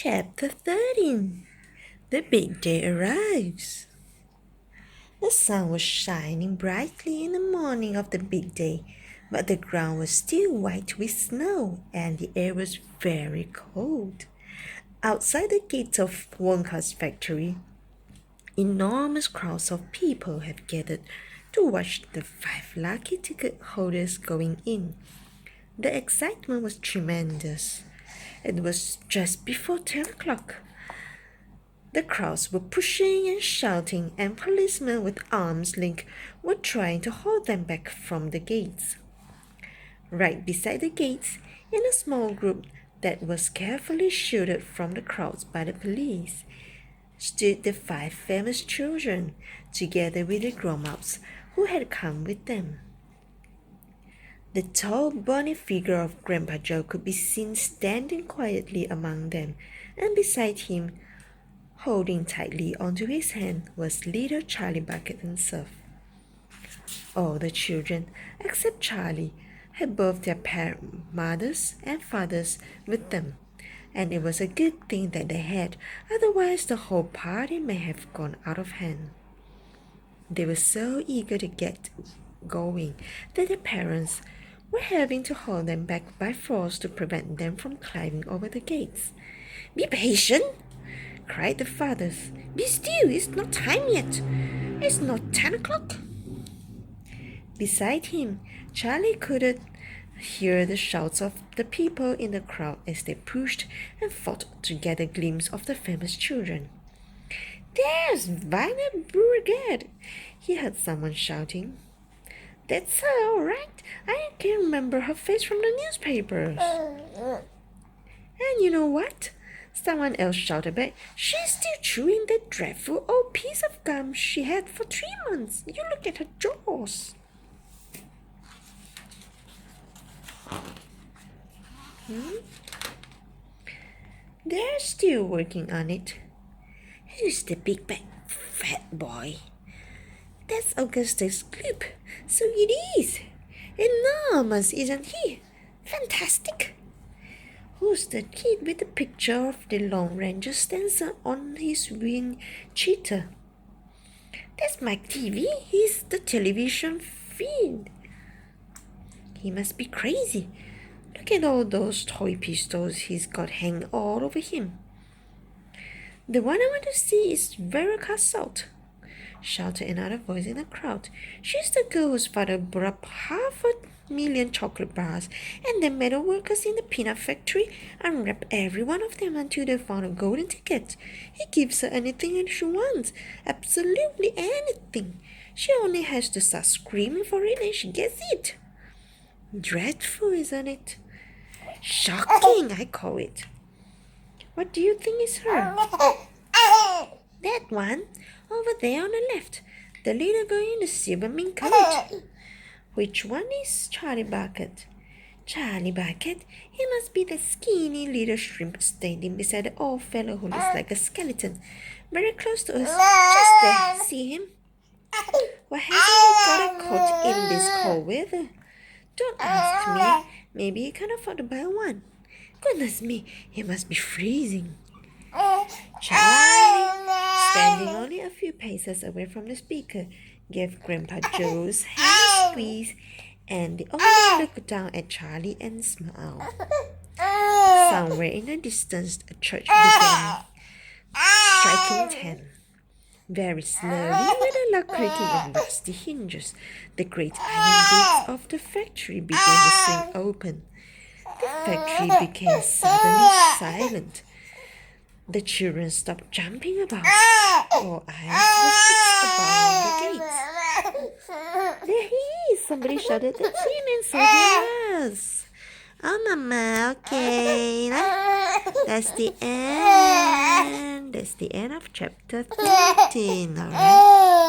Chapter 13. The big day arrives. The sun was shining brightly in the morning of the big day, but the ground was still white with snow and the air was very cold. Outside the gates of Wonka's factory, enormous crowds of people have gathered to watch the 5 lucky ticket holders going in. The excitement was tremendous. It was just before 10 o'clock. The crowds were pushing and shouting, and policemen with arms linked were trying to hold them back from the gates. Right beside the gates, in a small group that was carefully shielded from the crowds by the police, stood the 5 famous children, together with the grown-ups who had come with them. The tall, bony figure of Grandpa Joe could be seen standing quietly among them, and beside him, holding tightly onto his hand, was little Charlie Bucket himself. All the children, except Charlie, had both their mothers and fathers with them, and it was a good thing that they had, otherwise the whole party may have gone out of hand. They were so eager to get going that their parents were having to hold them back by force to prevent them from climbing over the gates. "Be patient!" cried the fathers. "Be still, it's not time yet. It's not 10 o'clock. Beside him, Charlie could hear the shouts of the people in the crowd as they pushed and fought to get a glimpse of the famous children. "There's Violet Beauregard!" he heard someone shouting. "That's her, all right. I can remember her face from the newspapers." "And you know what?" someone else shouted back. "She's still chewing that dreadful old piece of gum she had for 3 months. You look at her jaws." "They're still working on it." "Who's the big bad fat boy?" "That's Augustus Gloop. So it is. Enormous, isn't he? Fantastic." "Who's the kid with the picture of the Lone Ranger stencil on his wing cheetah?" "That's Mike TV. He's the television fiend." "He must be crazy. Look at all those toy pistols he's got hanging all over him." "The one I want to see is Veruca Salt," shouted another voice in the crowd. "She's the girl whose father brought up 500,000 chocolate bars, and the metal workers in the peanut factory unwrapped every one of them until they found a golden ticket. He gives her anything she wants, absolutely anything. She only has to start screaming for it and she gets it. Dreadful, isn't it? Shocking, I call it." "What do you think is her?" "That one, over there on the left, the little girl in the silver mink coat." "Which one is Charlie Bucket?" "Charlie Bucket? He must be the skinny little shrimp standing beside the old fellow who looks like a skeleton, very close to us. Just there, see him? Why hasn't he got a coat in this cold weather? Don't ask me. Maybe he can't afford to buy one. Goodness me, he must be freezing." Charlie, standing only a few paces away from the speaker, gave Grandpa Joe's hand a squeeze, and the old man looked down at Charlie and smiled. Somewhere in the distance, a church began striking 10. Very slowly, with a loud creaking of rusty hinges, the great iron gates of the factory began to swing open. The factory became suddenly silent. The children stopped jumping about. All eyes were fixed upon the gates. "There he is!" somebody shouted. "That's him, and so he was." "Oh, Mama, okay. That's the end. That's the end of chapter 13, alright?